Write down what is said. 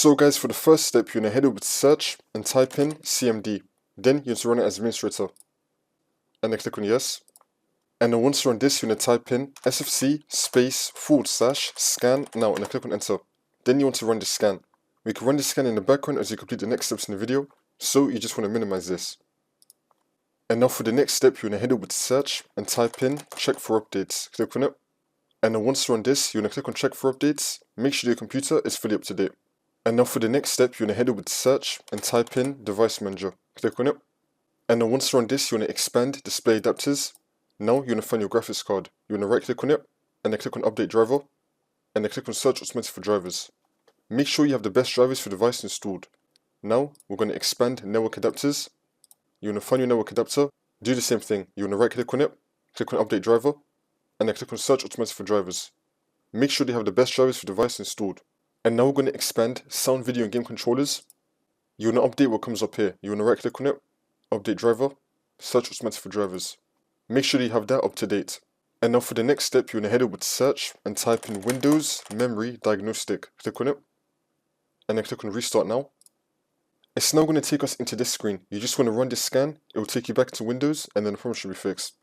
So guys, for the first step, you're going to head over to search and type in CMD. Then you need to run it as administrator. And then click on yes. And then once you run this, you're going to type in sfc /scan now and then click on enter. Then you want to run the scan. We can run the scan in the background as you complete the next steps in the video, so you just want to minimize this. And now for the next step, you're going to head over to search and type in check for updates. Click on it. And then once you run this, you're going to click on check for updates. Make sure your computer is fully up to date. And now for the next step, you're going to head over to search and type in device manager. Click on it. And then once you run this, you're going to expand display adapters. Now you're going to find your graphics card. You're going to right click on it and then click on update driver and then click on search automatically for drivers. Make sure you have the best drivers for the device installed. Now we're going to expand network adapters. You're going to find your network adapter. Do the same thing. You're going to right click on it, click on update driver and then click on search automatically for drivers. Make sure they have the best drivers for the device installed. And now we're going to expand sound, video and game controllers. You're going to update what comes up here. You're going to right click on it, update driver, search automatically for drivers. Make sure you have that up to date. And now for the next step, you're going to head over to search and type in Windows Memory Diagnostic. Click on it and then click on restart now. It's now going to take us into this screen. You just want to run this scan. It will take you back to Windows and then the problem should be fixed.